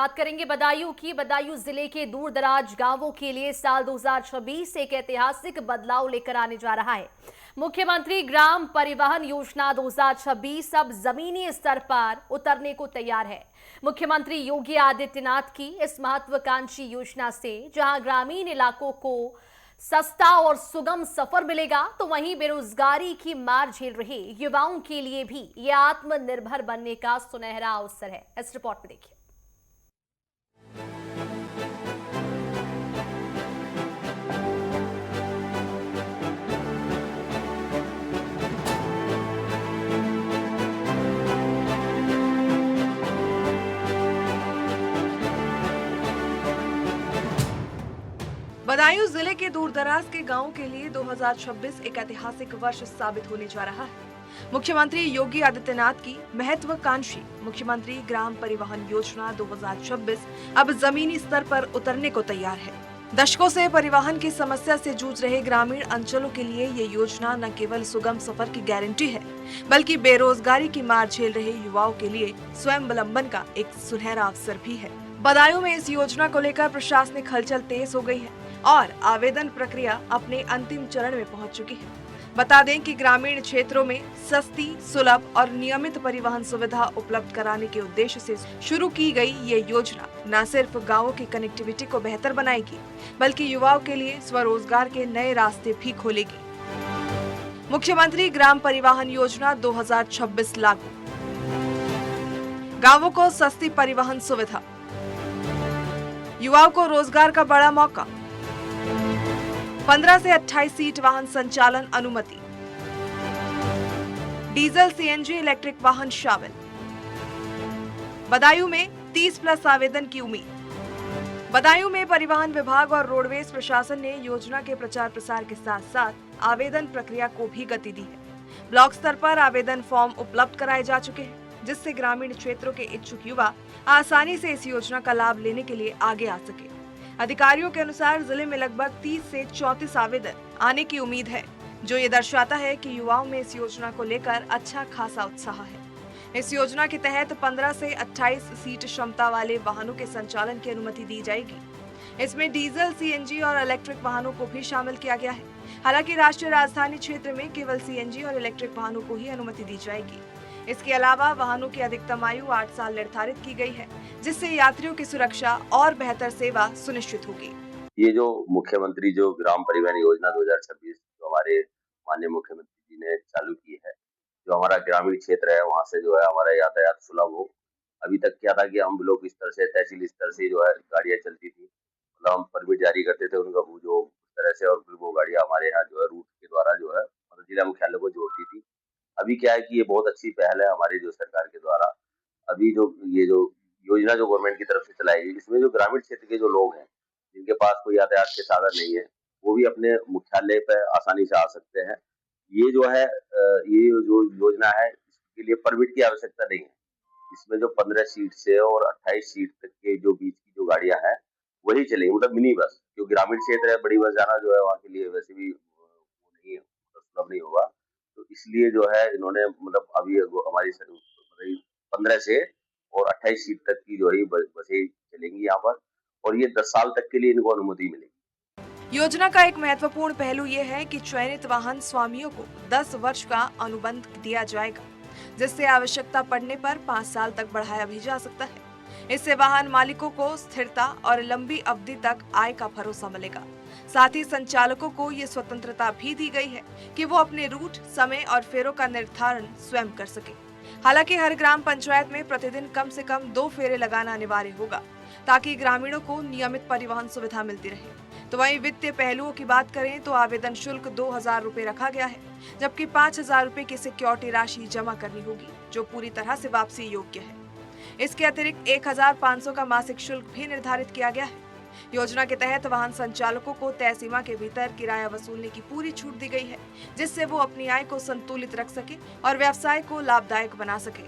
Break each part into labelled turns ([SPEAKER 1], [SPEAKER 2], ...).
[SPEAKER 1] बात करेंगे बदायूं की। बदायूं जिले के दूर दराज गांवों के लिए साल 2026 एक ऐतिहासिक बदलाव लेकर आने जा रहा है। मुख्यमंत्री ग्राम परिवहन योजना 2026 अब जमीनी स्तर पर उतरने को तैयार है। मुख्यमंत्री योगी आदित्यनाथ की इस महत्वाकांक्षी योजना से जहां ग्रामीण इलाकों को सस्ता और सुगम सफर मिलेगा, तो वहीं बेरोजगारी की मार झेल रहे युवाओं के लिए भी यह आत्मनिर्भर बनने का सुनहरा अवसर है। इस रिपोर्ट में देखिए।
[SPEAKER 2] बदायूं जिले के दूरदराज के गांवों के लिए 2026 एक ऐतिहासिक वर्ष साबित होने जा रहा है। मुख्यमंत्री योगी आदित्यनाथ की महत्वाकांक्षी मुख्यमंत्री ग्राम परिवहन योजना 2026 अब जमीनी स्तर पर उतरने को तैयार है। दशकों से परिवहन की समस्या से जूझ रहे ग्रामीण अंचलों के लिए ये योजना न केवल सुगम सफर की गारंटी है, बल्कि बेरोजगारी की मार झेल रहे युवाओं के लिए स्वावलंबन का एक सुनहरा अवसर भी है। बदायूं में इस योजना को लेकर प्रशासनिक हलचल तेज हो गई है और आवेदन प्रक्रिया अपने अंतिम चरण में पहुंच चुकी है। बता दें कि ग्रामीण क्षेत्रों में सस्ती, सुलभ और नियमित परिवहन सुविधा उपलब्ध कराने के उद्देश्य से शुरू की गई ये योजना न सिर्फ गांवों की कनेक्टिविटी को बेहतर बनाएगी, बल्कि युवाओं के लिए स्वरोजगार के नए रास्ते भी खोलेगी। मुख्यमंत्री ग्राम परिवहन योजना 2026 लागू। गांवों को सस्ती परिवहन सुविधा, युवाओं को रोजगार का बड़ा मौका। 15 से 28 सीट वाहन संचालन अनुमति। डीजल सीएनजी इलेक्ट्रिक वाहन शामिल। बदायूं में 30+ आवेदन की उम्मीद। बदायूं में परिवहन विभाग और रोडवेज प्रशासन ने योजना के प्रचार प्रसार के साथ साथ आवेदन प्रक्रिया को भी गति दी है। ब्लॉक स्तर पर आवेदन फॉर्म उपलब्ध कराए जा चुके हैं, जिससे ग्रामीण क्षेत्रों के इच्छुक युवा आसानी से इस योजना का लाभ लेने के लिए आगे आ सके। अधिकारियों के अनुसार जिले में लगभग 30 से 34 आवेदन आने की उम्मीद है, जो ये दर्शाता है कि युवाओं में इस योजना को लेकर अच्छा खासा उत्साह है। इस योजना के तहत 15 से 28 सीट क्षमता वाले वाहनों के संचालन की अनुमति दी जाएगी। इसमें डीजल, सीएनजी और इलेक्ट्रिक वाहनों को भी शामिल किया गया है। हालांकि राष्ट्रीय राजधानी क्षेत्र में केवल सीएनजी और इलेक्ट्रिक वाहनों को ही अनुमति दी जाएगी। इसके अलावा वाहनों की अधिकतम आयु 8 साल निर्धारित की गई है, जिससे यात्रियों की सुरक्षा और बेहतर सेवा सुनिश्चित होगी।
[SPEAKER 3] ये जो मुख्यमंत्री जो ग्राम परिवहन योजना 2026 जो हमारे माननीय मुख्यमंत्री जी ने चालू की है, जो हमारा ग्रामीण क्षेत्र है वहाँ से जो है हमारा यातायात सुलभ हो। अभी तक क्या था कि हम ब्लॉक स्तर से, तहसील स्तर से जो है गाड़ियाँ चलती थी, मतलब हम परमिट जारी करते थे उनका जो उस तरह से, और फिर वो गाड़ियाँ हमारे यहाँ जो है रूट के द्वारा जो है मतलब जिला मुख्यालय को जोड़ती थी। अभी क्या है कि ये बहुत अच्छी पहल है हमारी जो सरकार के द्वारा। अभी जो ये जो योजना जो गवर्नमेंट की तरफ से चलाई गई, इसमें जो ग्रामीण क्षेत्र के जो लोग हैं, जिनके पास कोई यातायात के साधन नहीं है, वो भी अपने मुख्यालय पर आसानी से आ सकते हैं। ये जो है ये जो योजना है, इसके लिए परमिट की आवश्यकता नहीं है। इसमें जो 15 सीट से और 28 सीट तक के जो बीच की जो गाड़ियां हैं वही चलेंगी, मतलब मिनी बस। जो ग्रामीण क्षेत्र है, बड़ी बस जाना जो है वहाँ के लिए वैसे भी वो नहीं है, मतलब सुलभ नहीं होगा। तो इसलिए जो है इन्होंने मतलब अभी हमारी 15 से और 28 सीट तक की जो है बसें चलेंगी यहाँ पर, और ये 10 साल तक के लिए इनको अनुमति मिलेगी।
[SPEAKER 2] योजना का एक महत्वपूर्ण पहलू ये है कि चयनित वाहन स्वामियों को 10 वर्ष का अनुबंध दिया जाएगा, जिससे आवश्यकता पड़ने पर 5 साल तक बढ़ाया भी जा सकता है। इससे वाहन मालिकों को स्थिरता और लंबी अवधि तक आय का भरोसा मिलेगा। साथ ही संचालकों को ये स्वतंत्रता भी दी गई है कि वो अपने रूट, समय और फेरों का निर्धारण स्वयं कर सके। हालांकि हर ग्राम पंचायत में प्रतिदिन कम से कम 2 फेरे लगाना अनिवार्य होगा, ताकि ग्रामीणों को नियमित परिवहन सुविधा मिलती रहे। तो वहीं वित्तीय पहलुओं की बात करें तो आवेदन शुल्क 2000 रुपए रखा गया है, जबकि 5000 रुपए की सिक्योरिटी राशि जमा करनी होगी, जो पूरी तरह से वापसी योग्य है। इसके अतिरिक्त 1500 का मासिक शुल्क भी निर्धारित किया गया है। योजना के तहत वाहन संचालकों को तय सीमा के भीतर किराया वसूलने की पूरी छूट दी गई है, जिससे वो अपनी आय को संतुलित रख सके और व्यवसाय को लाभदायक बना सके।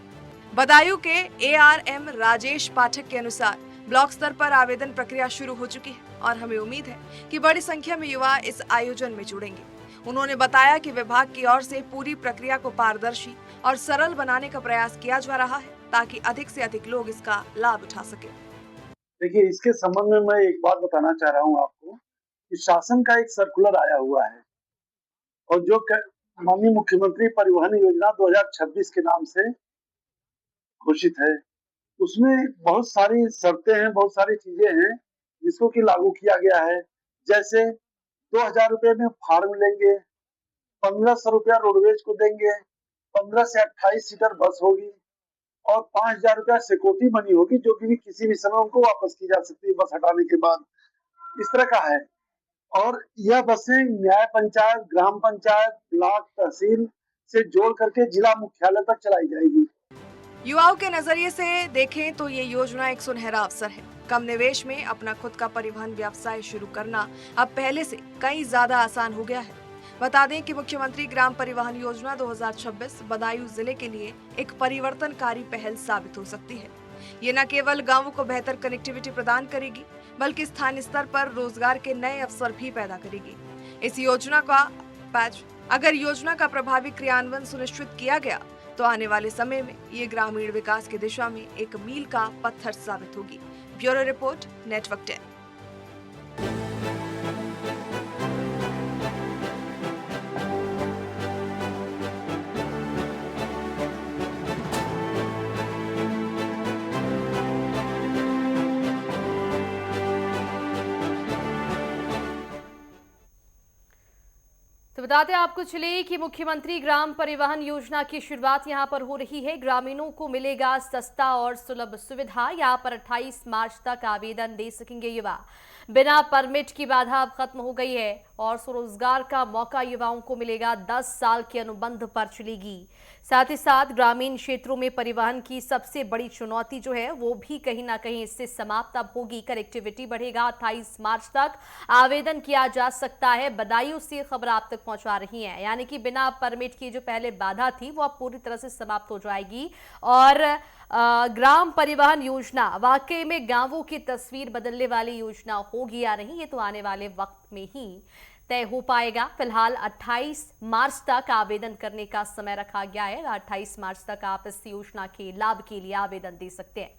[SPEAKER 2] बदायूं के ARM राजेश पाठक के अनुसार ब्लॉक स्तर पर आवेदन प्रक्रिया शुरू हो चुकी है और हमें उम्मीद है कि बड़ी संख्या में युवा इस आयोजन में जुड़ेंगे। उन्होंने बताया कि विभाग की ओर से पूरी प्रक्रिया को पारदर्शी और सरल बनाने का प्रयास किया जा रहा है, ताकि अधिक से अधिक लोग इसका लाभ उठा सके।
[SPEAKER 4] देखिए, इसके संबंध में मैं एक बात बताना चाह रहा हूँ आपको कि शासन का एक सर्कुलर आया हुआ है और जो माननीय मुख्यमंत्री परिवहन योजना 2026 के नाम से घोषित है। उसमें बहुत सारी शर्तें हैं, बहुत सारी चीजें हैं जिसको कि लागू किया गया है। जैसे 2000 रुपए में फार्म लेंगे, 1500 रुपया रोडवेज को देंगे, 15 से 28 सीटर बस होगी और 5000 रुपया सिक्योरिटी मनी होगी, जो कि भी किसी भी समय उनको वापस की जा सकती है बस हटाने के बाद। इस तरह का है। और यह बसें न्याय पंचायत, ग्राम पंचायत, ब्लॉक, तहसील से जोड़ करके जिला मुख्यालय तक चलाई जाएगी।
[SPEAKER 2] युवाओं के नजरिए से देखें तो ये योजना एक सुनहरा अवसर है। कम निवेश में अपना खुद का परिवहन व्यवसाय शुरू करना अब पहले से कई ज्यादा आसान हो गया है। बता दें कि मुख्यमंत्री ग्राम परिवहन योजना 2026 बदायूं जिले के लिए एक परिवर्तनकारी पहल साबित हो सकती है। ये न केवल गांवों को बेहतर कनेक्टिविटी प्रदान करेगी, बल्कि स्थानीय स्तर पर रोजगार के नए अवसर भी पैदा करेगी। इस योजना का अगर योजना का प्रभावी क्रियान्वयन सुनिश्चित किया गया तो आने वाले समय में ये ग्रामीण विकास की दिशा में एक मील का पत्थर साबित होगी। Bureau report, network 10।
[SPEAKER 1] तो बताते आपको चले कि मुख्यमंत्री ग्राम परिवहन योजना की शुरुआत यहां पर हो रही है। ग्रामीणों को मिलेगा सस्ता और सुलभ सुविधा। यहां पर 28 मार्च तक आवेदन दे सकेंगे युवा। बिना परमिट की बाधा अब खत्म हो गई है और स्वरोजगार का मौका युवाओं को मिलेगा। 10 साल के अनुबंध पर चलेगी। साथ ही साथ ग्रामीण क्षेत्रों में परिवहन की सबसे बड़ी चुनौती जो है वो भी कहीं ना कहीं इससे समाप्त अब होगी। कनेक्टिविटी बढ़ेगा। 28 मार्च तक आवेदन किया जा सकता है। बदायूं से खबर आप तक पहुंचा रही है, यानी कि बिना परमिट की जो पहले बाधा थी वो अब पूरी तरह से समाप्त हो जाएगी। और ग्राम परिवहन योजना वाकई में गांवों की तस्वीर बदलने वाली योजना होगी या नहीं, ये तो आने वाले वक्त में ही तय हो पाएगा। फिलहाल 28 मार्च तक आवेदन करने का समय रखा गया है। 28 मार्च तक आप इस योजना के लाभ के लिए आवेदन दे सकते हैं।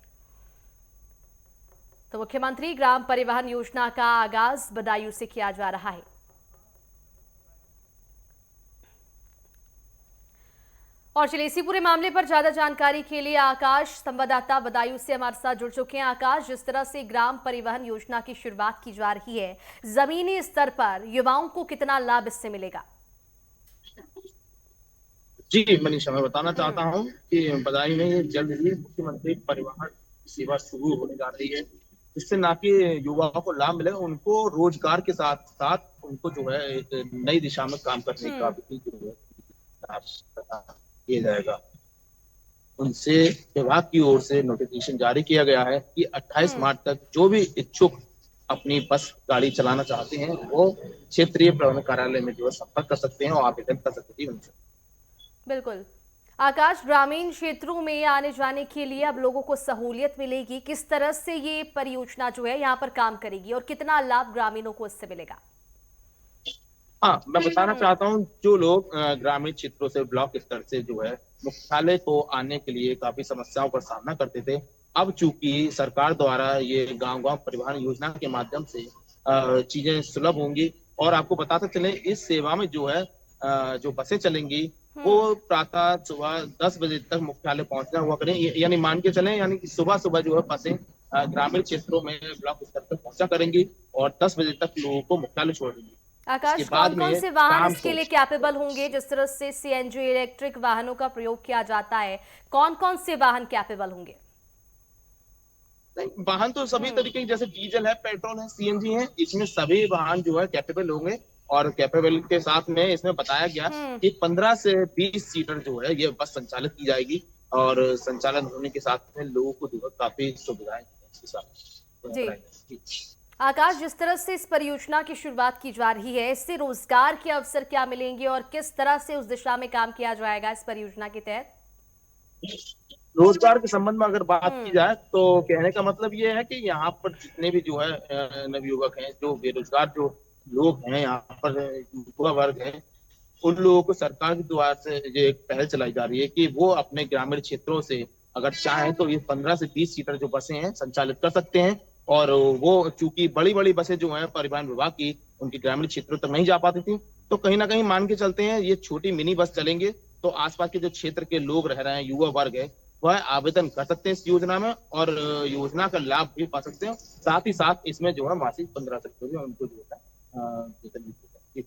[SPEAKER 1] तो मुख्यमंत्री ग्राम परिवहन योजना का आगाज बदायूं से किया जा रहा है। और चलिए इसी पूरे मामले पर ज्यादा जानकारी के लिए आकाश संवाददाता बदायूं से हमारे साथ जुड़ चुके हैं। आकाश, जिस तरह से ग्राम परिवहन योजना की शुरुआत की जा रही है, जमीनी स्तर पर युवाओं को कितना लाभ इससे मिलेगा?
[SPEAKER 5] जी मनीषा, मैं बताना चाहता हूं कि बदायूं में जल्द ही मुख्यमंत्री परिवहन सेवा शुरू होने जा रही है, जिससे ना कि युवाओं को लाभ मिलेगा, उनको रोजगार के साथ साथ उनको जो है एक नई दिशा में काम करने का भी जो है किया जाएगा। उनसे विभाग की ओर से नोटिफिकेशन जारी किया गया है कि 28 मार्च तक जो भी इच्छुक अपनी बस गाड़ी चलाना चाहते हैं वो क्षेत्रीय प्रबंधन कार्यालय में जो है संपर्क कर सकते हैं और आवेदन कर सकते हैं।
[SPEAKER 1] बिल्कुल आकाश, ग्रामीण क्षेत्रों में आने जाने के लिए अब लोगों को सहूलियत मिलेगी। किस तरह से ये परियोजना जो है यहाँ पर काम करेगी और कितना लाभ ग्रामीणों को इससे मिलेगा?
[SPEAKER 5] हाँ, मैं बताना चाहता हूँ, जो लोग ग्रामीण क्षेत्रों से ब्लॉक स्तर से जो है मुख्यालय को आने के लिए काफी समस्याओं का सामना करते थे, अब चूंकि सरकार द्वारा ये गांव-गांव परिवहन योजना के माध्यम से चीजें सुलभ होंगी। और आपको बताते चले, इस सेवा में जो है जो बसें चलेंगी वो प्रातः सुबह 10 बजे तक मुख्यालय पहुंचना हुआ करें। यानी मान के चलें, यानी कि सुबह सुबह जो है बसें ग्रामीण क्षेत्रों में ब्लॉक स्तर पर पहुंचा करेंगी और 10 बजे तक लोगों को मुख्यालय छोड़ देंगी।
[SPEAKER 1] आकाश, कौन कौन से वाहन इसके लिए कैपेबल होंगे? जिस तरह से सीएनजी इलेक्ट्रिक वाहनों का प्रयोग किया जाता है, कौन कौन से वाहन कैपेबल होंगे?
[SPEAKER 5] वाहन तो सभी तरीके के, जैसे डीजल है, पेट्रोल है, सीएनजी है, इसमें सभी वाहन जो है कैपेबल होंगे। और कैपेबल के साथ में इसमें बताया गया कि 15 से 20 सीटर जो है ये बस संचालित की जाएगी और संचालन होने के साथ में लोगों को जो है काफी सुविधाएं इसके साथ।
[SPEAKER 1] जी आकाश, जिस तरह से इस परियोजना की शुरुआत की जा रही है, इससे रोजगार के अवसर क्या मिलेंगे और किस तरह से उस दिशा में काम किया जाएगा इस परियोजना के तहत?
[SPEAKER 5] रोजगार के संबंध में अगर बात की जाए तो कहने का मतलब ये है कि यहाँ पर जितने भी जो है नवयुवक हैं, जो बेरोजगार जो लोग हैं, यहाँ पर युवा वर्ग है, उन लोगों को सरकार के द्वारा से ये एक पहल चलाई जा रही है कि वो अपने ग्रामीण क्षेत्रों से अगर चाहें तो ये 15 से 20 सीटर जो बसें हैं संचालित कर सकते हैं और वो चूंकि बड़ी बड़ी बसें जो है परिवहन विभाग की उनके ग्रामीण क्षेत्रों तक नहीं जा पाती थी, तो कहीं ना कहीं मान के चलते हैं ये छोटी मिनी बस चलेंगे तो आसपास के जो क्षेत्र के लोग रह रहे हैं, युवा वर्ग है, वह आवेदन कर सकते हैं इस योजना में और योजना का लाभ भी पा सकते हैं। साथ ही साथ इसमें जो है मासिक 1500 रुपये उनको जो है वेतन भी देते हैं।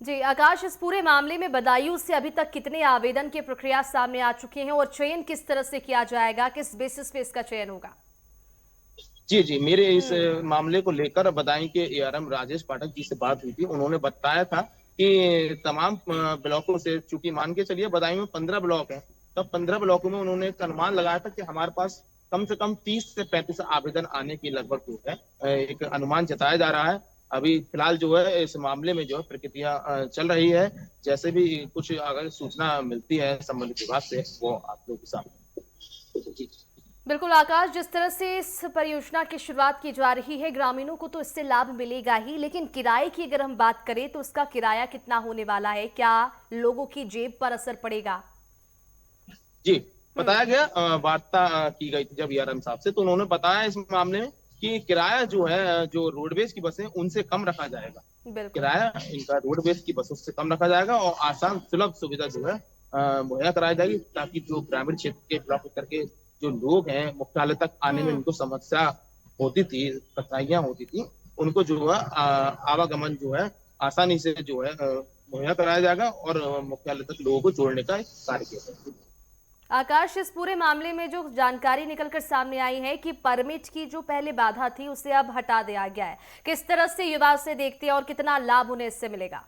[SPEAKER 1] जी आकाश, इस पूरे मामले में बदायूं से अभी तक कितने आवेदन की प्रक्रिया सामने आ चुके हैं और चयन किस तरह से किया जाएगा, किस बेसिस पे इसका चयन होगा?
[SPEAKER 5] जी जी, मेरे इस मामले को लेकर बदायूं के एआरएम राजेश पाठक जी से बात हुई थी। उन्होंने बताया था कि तमाम ब्लॉकों से, चूंकि मान के चलिए बदायूं में 15 ब्लॉक हैं, तब 15 ब्लॉकों में उन्होंने एक अनुमान लगाया था कि हमारे पास कम से कम 30 से 35 आवेदन आने की लगभग जो है एक अनुमान जताया जा रहा है। अभी फिलहाल जो है इस मामले में जो है प्रक्रिया चल रही है। जैसे भी कुछ अगर सूचना मिलती है संबंधित विभाग से, वो आप लोगों के सामने। जी।
[SPEAKER 1] बिल्कुल आकाश, जिस तरह से इस परियोजना की शुरुआत की जा रही है, ग्रामीणों को तो इससे लाभ मिलेगा ही, लेकिन किराए की अगर हम बात करें तो उसका किराया कितना होने वाला है? क्या लोगों की जेब पर असर पड़ेगा?
[SPEAKER 5] जी, बताया गया, वार्ता की गई थी जब एआरएम साहब से, तो उन्होंने बताया इस मामले में कि किराया जो है जो रोडवेज की बसें उनसे कम रखा जाएगा।
[SPEAKER 1] बिल्कुल।
[SPEAKER 5] किराया इनका रोडवेज की बसों से कम रखा जाएगा और आसान सुलभ सुविधा जो है मुहैया कराई जाएगी, ताकि जो ग्रामीण क्षेत्र के ब्लॉक स्तर के जो लोग हैं मुख्यालय तक आने में उनको समस्या होती थी, कठिनाइयां होती थी, उनको जो है आवागमन जो है आसानी से जो है मुहैया कराया जाएगा और मुख्यालय तक लोगों को जोड़ने का कार्य किया जाएगा।
[SPEAKER 1] आकाश, इस पूरे मामले में जो जानकारी निकलकर सामने आई है कि परमिट की जो पहले बाधा थी उसे अब हटा दिया गया है, किस तरह से युवा से देखते हैं और कितना लाभ उन्हें इससे मिलेगा?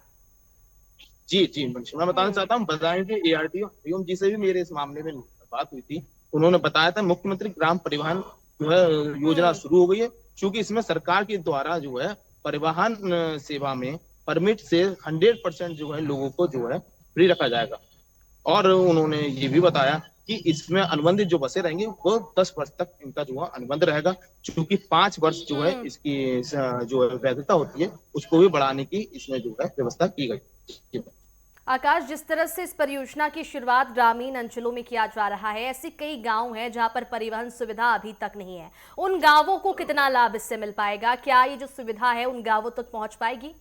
[SPEAKER 5] जी जी, मैं बताना चाहता हूँ, बदायूं के एआरटीओ हरिओम जी से भी मेरे इस मामले में बात हुई थी। उन्होंने बताया था मुख्यमंत्री ग्राम परिवहन जो है योजना शुरू हो गई है, क्योंकि इसमें सरकार के द्वारा जो है परिवहन सेवा में परमिट से 100% जो है लोगों को जो है फ्री रखा जाएगा। और उन्होंने ये भी बताया कि इसमें अनुबंधित जो बसें रहेंगी वो 10 वर्ष तक इनका जो है अनुबंध रहेगा, क्योंकि 5 वर्ष जो है इसकी जो है वैधता होती है उसको भी बढ़ाने की इसमें जो है व्यवस्था की गई।
[SPEAKER 1] आकाश, जिस तरह से इस परियोजना की शुरुआत ग्रामीण अंचलों में किया जा रहा है, ऐसे कई गांव हैं जहां पर परिवहन सुविधा अभी तक नहीं है। उन गांवों को कितना लाभ इससे मिल पाएगा? क्या ये जो सुविधा है उन गांवों तक पहुंच पाएगी?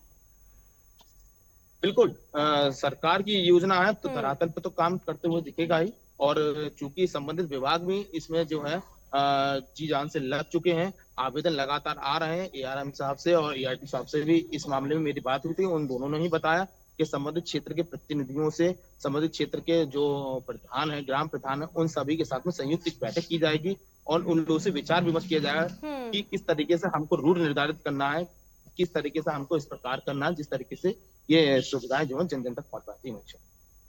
[SPEAKER 5] बिल्कुल, सरकार की योजना है तो धरातल पे तो काम करते हुए दिखेगा ही, और चूंकि संबंधित विभाग भी इसमें जो है जी जान से लग चुके हैं, आवेदन लगातार आ रहे हैं। एआरएम साहब से और एआरटी साहब से भी इस मामले में मेरी बात हुई थी, उन दोनों ने ही बताया कि संबंधित क्षेत्र के प्रतिनिधियों से, संबंधित क्षेत्र के जो प्रधान है, ग्राम प्रधान है, उन सभी के साथ में संयुक्त एक बैठक की जाएगी और उन लोगों से विचार विमर्श किया जाएगा कि किस तरीके से हमको रूट निर्धारित करना है, किस तरीके से हमको इस प्रकार करना है जिस तरीके से ये सुविधाएं जो है जन जन तक पहुंच पाती है।